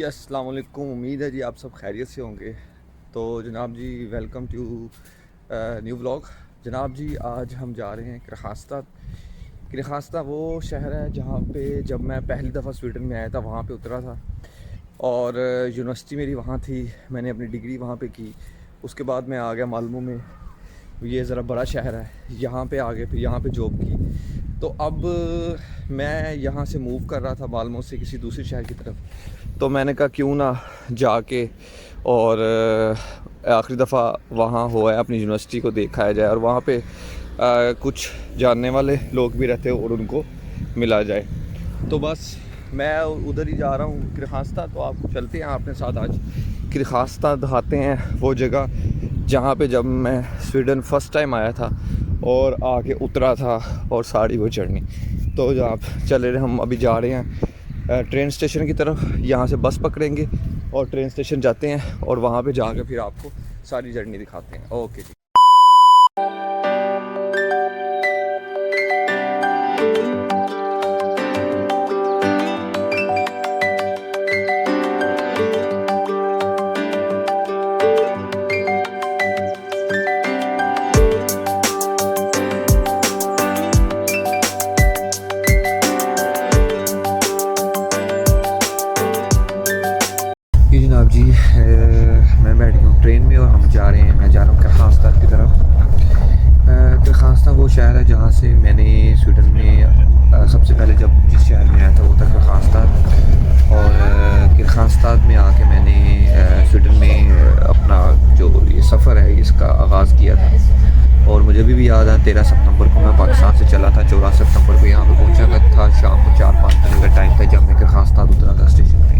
अस्सलाम वालेकुम। उम्मीद है जी आप सब खैरियत से होंगे। तो जनाब जी वेलकम टू न्यू व्लॉग। जनाब जी आज हम जा रहे हैं किरखास्ता। किरखास्ता वो शहर है जहाँ पे जब मैं पहली दफ़ा स्वीडन में आया था वहाँ पे उतरा था और यूनिवर्सिटी मेरी वहाँ थी। मैंने अपनी डिग्री वहाँ पे की। उसके बाद मैं आ गया मालमो में। ये ज़रा बड़ा शहर है, यहाँ पे आ गए, फिर यहाँ पे जॉब की। तो अब मैं यहाँ से मूव कर रहा था मालमो से किसी दूसरे शहर की तरफ। तो मैंने कहा क्यों ना जाके और आखिरी दफ़ा वहाँ हुआ है अपनी यूनिवर्सिटी को दिखाया जाए और वहाँ पे कुछ जानने वाले लोग भी रहते हैं और उनको मिला जाए। तो बस मैं उधर ही जा रहा हूँ किरखास्ता। तो आप चलते हैं अपने साथ आज किरखास्ता दिखाते हैं, वो जगह जहाँ पे जब मैं स्वीडन फ़र्स्ट टाइम आया था और आके उतरा था और सारी वो जर्नी। तो जो आप चले रहे, हम अभी जा रहे हैं ट्रेन स्टेशन की तरफ। यहाँ से बस पकड़ेंगे और ट्रेन स्टेशन जाते हैं और वहाँ पे जाकर फिर आपको सारी जर्नी दिखाते हैं। ओके जी। ये जनाब जी मैं बैठ गया हूँ ट्रेन में और हम जा रहे हैं, मैं जा रहा हूँ किरखास्ता की तरफ। किरखास्ता वो शहर है जहाँ से मैंने स्वीडन में सबसे पहले जब जिस शहर में आया था वो था किरखास्ता। और किरखास्ता में आके मैंने स्वीडन में अपना जो ये सफ़र है इसका आगाज़ किया था। और मुझे भी याद है 13 सितंबर को मैं पाकिस्तान से चला था, 14 सितंबर को यहाँ पर पहुँचा था। शाम को 4-5 बजे का टाइम था जब मैं किरखास्ता उतरा था स्टेशन पे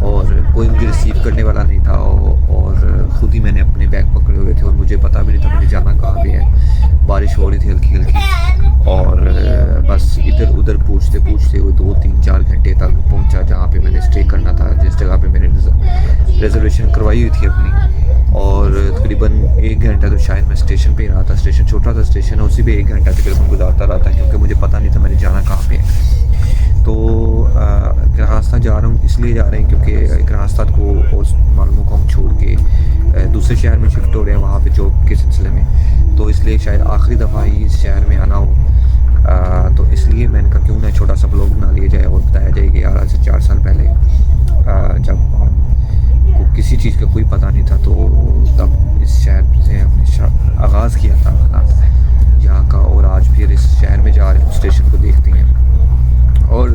और कोई मुझे रिसीव करने वाला नहीं था और ख़ुद ही मैंने अपने बैग पकड़े हुए थे और मुझे पता भी नहीं था मुझे जाना कहाँ पे है। बारिश हो रही थी हल्की हल्की और बस इधर उधर पूछते पूछते हुए 2-3-4 घंटे तक पहुँचा जहाँ पे मैंने स्टे करना था, जिस जगह पे मैंने रिजर्वेशन करवाई हुई थी अपनी। और तकरीबन 1 घंटा तो शायद मैं स्टेशन पे ही रहा था। स्टेशन छोटा सा स्टेशन है, उसी पे 1 घंटा तकरीबन गुजारता रहा था क्योंकि मुझे पता नहीं था मैंने जाना कहाँ पे है। तो किरखास्ता जा रहा हूँ इसलिए जा रहे हैं क्योंकि किरखास्ता को और मालूमों को हम छोड़ के दूसरे शहर में शिफ्ट हो रहे हैं वहाँ पे जॉब के सिलसिले में। तो इसलिए शायद आखिरी दफ़ा ही इस शहर में आना हो। तो इसलिए मैंने कहा क्यों ना छोटा सा ब्लॉग बना लिया जाए और बताया जाए कि यार आज से 4 साल पहले जब हम को किसी चीज़ का कोई पता नहीं था तो तब इस शहर से हमने आगाज़ किया था अपना यहाँ का। और आज फिर इस शहर में जा रहे हैं, स्टेशन को देखते हैं और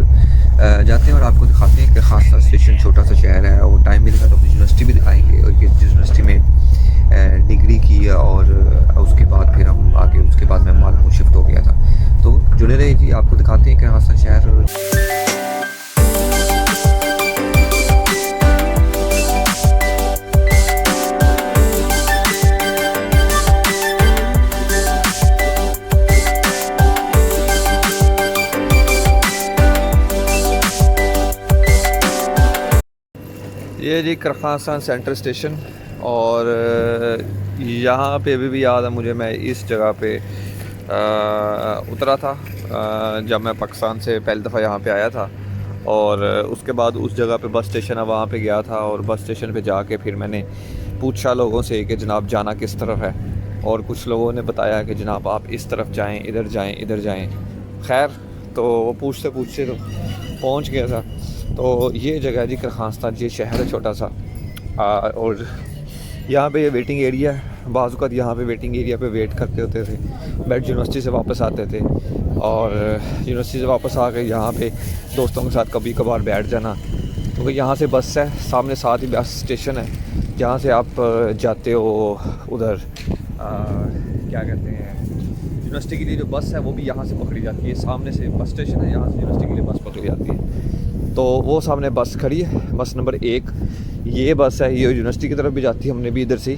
जाते हैं और आपको दिखाते हैं कि खासा स्टेशन छोटा सा शहर है। और टाइम मिलेगा तो अपनी यूनिवर्सिटी भी दिखाएंगे और ये यूनिवर्सिटी में डिग्री की है। और उसके बाद फिर हम आगे उसके बाद मैं मालूम शिफ्ट हो गया था। तो जुड़े रहे जी, आपको दिखाते हैं कि खासा शहर। ये जी किरखास्ता सेंट्रल स्टेशन और यहाँ पे अभी भी याद है मुझे, मैं इस जगह पे उतरा था जब मैं पाकिस्तान से पहली दफ़ा यहाँ पे आया था। और उसके बाद उस जगह पे बस स्टेशन है वहाँ पे गया था और बस स्टेशन पे जाके फिर मैंने पूछा लोगों से कि जनाब जाना किस तरफ है। और कुछ लोगों ने बताया कि जनाब आप इस तरफ जाएँ, इधर जाएँ, इधर जाएँ। खैर तो वो पूछते पूछते तो पहुँच गया था। तो ये जगह है जी किरखास्ता, ये शहर है छोटा सा। और यहाँ पे ये वेटिंग एरिया है। बाज़ यहाँ पे वेटिंग एरिया पे वेट करते होते थे, बैठ यूनिवर्सिटी से वापस आते थे और यूनिवर्सिटी से वापस आ गए यहाँ पे दोस्तों के साथ कभी कभार बैठ जाना। तो यहाँ से बस है सामने, साथ ही बस स्टेशन है जहाँ से आप जाते हो उधर क्या कहते हैं यूनिवर्सिटी के लिए जो बस है वो भी यहाँ से पकड़ी जाती है। सामने से बस स्टेशन है, यहाँ से यूनिवर्सिटी के लिए बस पकड़ी जाती है। तो वो सामने बस खड़ी है, बस नंबर 1 ये बस है, ये यूनिवर्सिटी की तरफ भी जाती है। हमने भी इधर से ही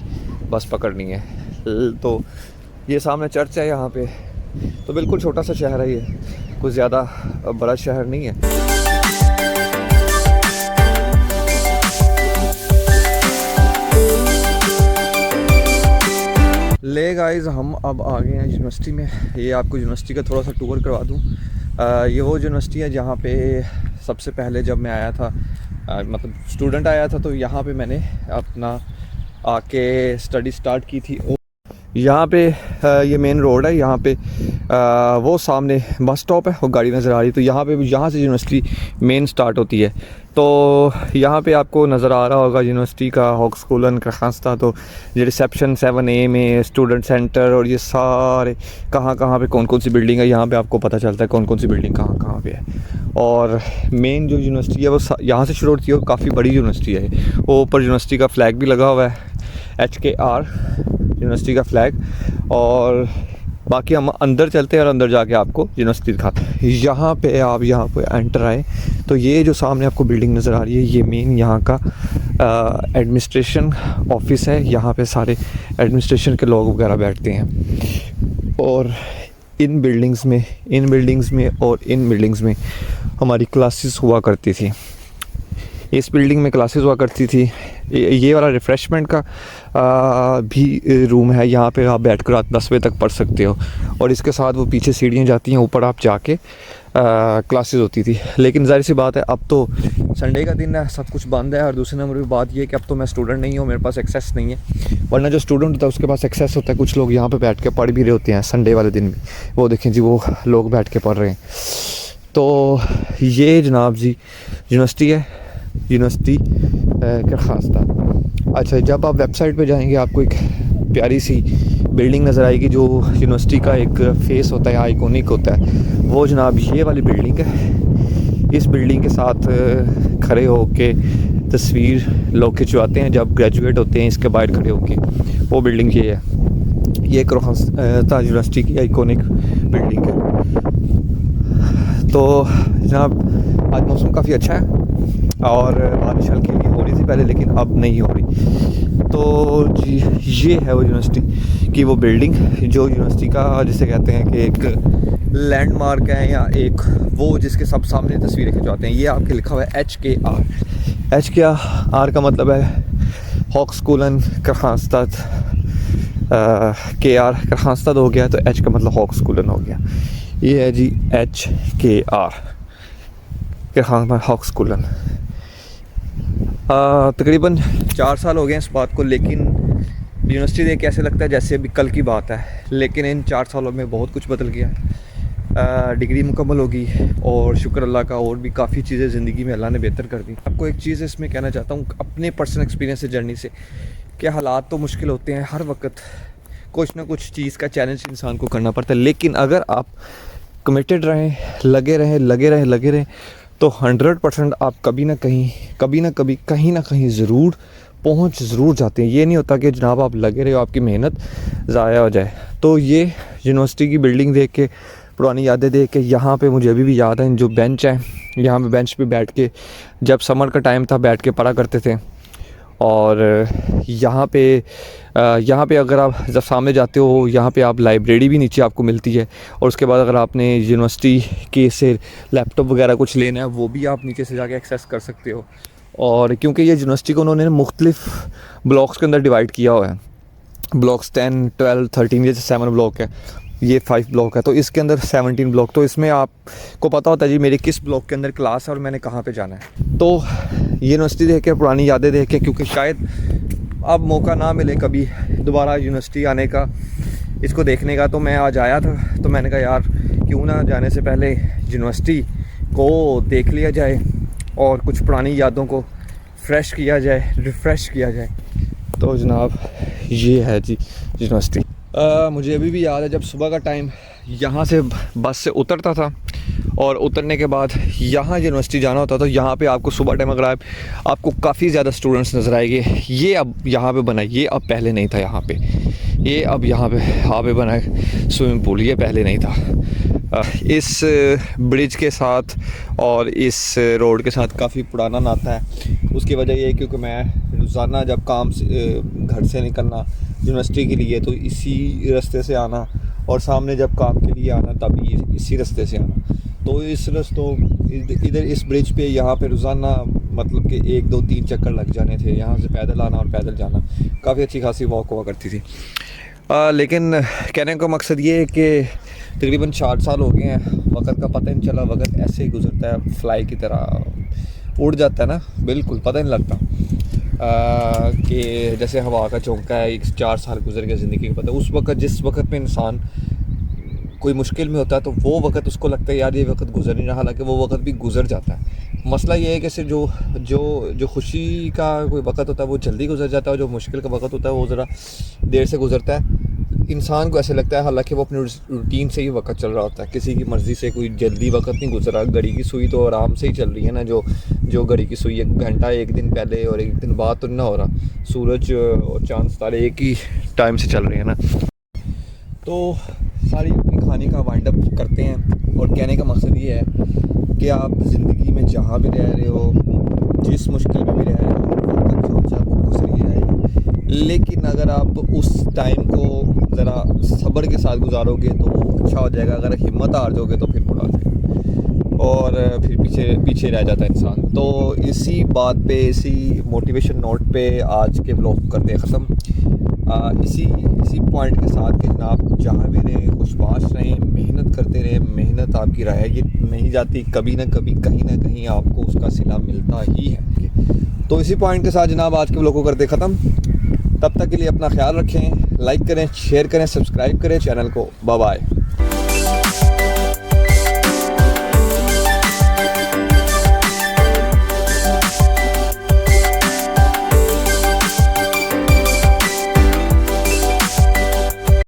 बस पकड़नी है। तो ये सामने चर्च है यहाँ पे। तो बिल्कुल छोटा सा शहर है, ये कुछ ज़्यादा बड़ा शहर नहीं है। ले गाइस हम अब आ गए हैं यूनिवर्सिटी में। ये आपको यूनिवर्सिटी का थोड़ा सा टूर करवा दूँ। ये वो यूनिवर्सिटी है जहाँ पे सबसे पहले जब मैं आया था मतलब स्टूडेंट आया था, तो यहाँ पे मैंने अपना आके स्टडी स्टार्ट की थी। यहाँ पे ये मेन रोड है, यहाँ पे वो सामने बस स्टॉप है और गाड़ी नज़र आ रही है। तो यहाँ से यूनिवर्सिटी मेन स्टार्ट होती है। तो यहाँ पे आपको नज़र आ रहा होगा यूनिवर्सिटी का हॉक्सकूलन का खास्ता। तो ये रिसेप्शन 7A में स्टूडेंट सेंटर और ये सारे कहाँ पे कौन कौन सी बिल्डिंग है, यहाँ पे आपको पता चलता है कौन कौन सी बिल्डिंग कहाँ पे है। और मेन जो यूनिवर्सिटी है वो यहाँ से शुरू होती है और काफ़ी बड़ी यूनिवर्सिटी है। वो ऊपर यूनिवर्सिटी का फ्लैग भी लगा हुआ है, HKR यूनिवर्सिटी का फ्लैग। और बाकी हम अंदर चलते हैं और अंदर जाके आपको यूनिवर्सिटी दिखाते हैं। यहाँ पे एंटर आए तो ये जो सामने आपको बिल्डिंग नज़र आ रही है, ये मेन यहाँ का एडमिनिस्ट्रेशन ऑफिस है। यहाँ पे सारे एडमिनिस्ट्रेशन के लोग वगैरह बैठते हैं। और इन बिल्डिंग्स में हमारी क्लासेस हुआ करती थी। इस बिल्डिंग में क्लासेस हुआ करती थी। ये वाला रिफ़्रेशमेंट का भी रूम है, यहाँ पे आप बैठकर रात 10 बजे तक पढ़ सकते हो। और इसके साथ वो पीछे सीढ़ियाँ जाती हैं, ऊपर आप जाके क्लासेस होती थी। लेकिन ज़ाहिर सी बात है अब तो संडे का दिन है, सब कुछ बंद है। और दूसरे नंबर पे बात ये है कि अब तो मैं स्टूडेंट नहीं हूँ, मेरे पास एक्सेस नहीं है। वरना जो स्टूडेंट होता है उसके पास एक्सेस होता है। कुछ लोग यहाँ पे बैठ के पढ़ भी रहे होते हैं संडे वाले दिन भी। वो देखें जी, वो लोग बैठ के पढ़ रहे हैं। तो ये जनाब जी यूनिवर्सिटी है, यूनिवर्सिटी करखास्ता। अच्छा, जब आप वेबसाइट पे जाएंगे आपको एक प्यारी सी बिल्डिंग नज़र आएगी जो यूनिवर्सिटी का एक फेस होता है, आइकॉनिक होता है। वो जनाब ये वाली बिल्डिंग है। इस बिल्डिंग के साथ खड़े होके तस्वीर लोग खिंचवाते हैं जब ग्रेजुएट होते हैं, इसके बाहर खड़े होके। वो बिल्डिंग ये है, ये करखास्ता यूनिवर्सिटी की आइकॉनिक बिल्डिंग है। तो जनाब आज मौसम काफ़ी अच्छा है और बारिश हल्की हल्की हो रही थी पहले, लेकिन अब नहीं हो रही। तो जी ये है वो यूनिवर्सिटी की वो बिल्डिंग जो यूनिवर्सिटी का जिसे कहते हैं कि एक लैंडमार्क है, या एक वो जिसके सब सामने तस्वीरें खिंचवाते हैं। ये आपके लिखा हुआ है HKR। HKR का मतलब है हॉक्सकूलन करखास्ता। KR करखास्ता हो गया, तो H का मतलब हॉक्सकूलन हो गया। ये है जी HKR हॉक्सकूलन। तकरीबन 4 साल हो गए इस बात को, लेकिन यूनिवर्सिटी देख के ऐसे लगता है जैसे अभी कल की बात है। लेकिन इन 4 सालों में बहुत कुछ बदल गया। डिग्री मुकम्मल होगी और शुक्र अल्लाह का, और भी काफ़ी चीज़ें ज़िंदगी में अल्लाह ने बेहतर कर दी। आपको एक चीज़ इसमें कहना चाहता हूँ अपने पर्सनल एक्सपीरियंस से, जर्नी से, कि हालात तो मुश्किल होते हैं हर वक्त, कुछ ना कुछ चीज़ का चैलेंज इंसान को करना पड़ता है। लेकिन अगर आप कमिटेड रहें, लगे रहें तो 100% आप कभी ना कभी कहीं ना कहीं ज़रूर पहुंच जाते हैं। ये नहीं होता कि जनाब आप लगे रहे हो, आपकी मेहनत ज़ाया हो जाए। तो ये यूनिवर्सिटी की बिल्डिंग देख के, पुरानी यादें देख के, यहाँ पे मुझे अभी भी याद है जो बेंच है, यहाँ पे बेंच पे बैठ के जब समर का टाइम था बैठ के पढ़ा करते थे। और यहाँ पे अगर आप जब सामने जाते हो, यहाँ पे आप लाइब्रेरी भी नीचे आपको मिलती है। और उसके बाद अगर आपने यूनिवर्सिटी के से लैपटॉप वगैरह कुछ लेना है, वो भी आप नीचे से जाके एक्सेस कर सकते हो। और क्योंकि ये यूनिवर्सिटी को उन्होंने मुख्तलिफ ब्लॉक्स के अंदर डिवाइड किया हुआ है, ब्लॉक्स 10, 12, 13, जैसे 7 ब्लॉक है, ये 5 ब्लॉक है, तो इसके अंदर 17 ब्लॉक। तो इसमें आपको पता होता है जी मेरे किस ब्लॉक के अंदर क्लास है और मैंने कहाँ पे जाना है। तो यूनिवर्सिटी देख के, पुरानी यादें देख के, क्योंकि शायद अब मौका ना मिले कभी दोबारा यूनिवर्सिटी आने का, इसको देखने का, तो मैं आज आया था। तो मैंने कहा यार क्यों ना जाने से पहले यूनिवर्सिटी को देख लिया जाए और कुछ पुरानी यादों को फ्रेश किया जाए, रिफ़्रेश किया जाए। तो जनाब ये है जी यूनिवर्सिटी। मुझे अभी भी याद है जब सुबह का टाइम यहाँ से बस से उतरता था और उतरने के बाद यहाँ यूनिवर्सिटी जाना होता, तो यहाँ पे आपको सुबह टाइम अगर आपको काफ़ी ज़्यादा स्टूडेंट्स नज़र आएंगे। ये अब यहाँ पे बना है, ये अब पहले नहीं था यहाँ पे। ये अब यहाँ पे बना है स्विमिंग पूल, ये पहले नहीं था। इस ब्रिज के साथ और इस रोड के साथ काफ़ी पुराना नाता है। उसकी वजह ये है क्योंकि मैं रोज़ाना जब काम से घर से निकलना यूनिवर्सिटी के लिए, तो इसी रास्ते से आना, और सामने जब काम के लिए आना तब इसी रास्ते से आना। तो इस रस्तों इधर इस ब्रिज पे यहाँ पे रोज़ाना मतलब कि 1, 2, 3 चक्कर लग जाने थे। यहाँ से पैदल आना और पैदल जाना, काफ़ी अच्छी खासी वॉक हुआ करती थी। लेकिन कहने का मकसद ये है कि तकरीबन 4 साल हो गए हैं, वक़्त का पता ही नहीं चला, वक़्त ऐसे ही गुज़रता है फ़्लाई की तरह, उड़ जाता है ना, बिल्कुल पता नहीं लगता कि जैसे हवा का झोंका है। एक 4 साल गुज़र गया ज़िंदगी का, पता उस वक़्त जिस वक़्त में इंसान कोई मुश्किल में होता है तो वो वक़्त उसको लगता है यार ये वक़्त गुज़र नहीं रहा, हालांकि वो वक़्त भी गुज़र जाता है। मसला ये है कि सिर्फ जो जो जो खुशी का कोई वक़्त होता है वो जल्दी गुज़र जाता है, और जो मुश्किल का वक़्त होता है वो ज़रा देर से गुज़रता है। इंसान को ऐसे लगता है हालांकि वो अपने रूटीन से ही वक़्त चल रहा होता है, किसी की मर्ज़ी से कोई जल्दी वक़्त नहीं गुज़रा। घड़ी की सुई तो आराम से ही चल रही है ना, जो घड़ी की सुई 1 घंटा एक दिन पहले और एक दिन बाद तो ना हो रहा। सूरज और चाँद सितारे एक ही टाइम से चल रहे हैं ना। तो सारी अपनी कहानी का वाइंड अप करते हैं, और कहने का मकसद ये है कि आप ज़िंदगी में जहाँ भी रह रहे हो, जिस मुश्किल में भी रह रहे हो, वक्त जो चाहे वो गुजर ही जाएगा, लेकिन अगर आप उस टाइम को ज़रा सब्र के साथ गुजारोगे तो वो अच्छा हो जाएगा। अगर हिम्मत हार जाओगे तो फिर बुरा जाएगा, और फिर पीछे रह जाता है इंसान। तो इसी बात पे, इसी मोटिवेशन नोट पे आज के ब्लॉग करते हैं ख़त्म। इसी पॉइंट के साथ कि जनाब जहाँ भी रहें खुशबाश रहें, मेहनत करते रहें। मेहनत आपकी रायगी नहीं जाती, कभी ना कभी कहीं ना कहीं आपको उसका सिला मिलता ही है। तो इसी पॉइंट के साथ जनाब आज के ब्लॉग को करते ख़त्म। तब तक के लिए अपना ख्याल रखें, लाइक करें, शेयर करें, सब्सक्राइब करें चैनल को। Bye bye.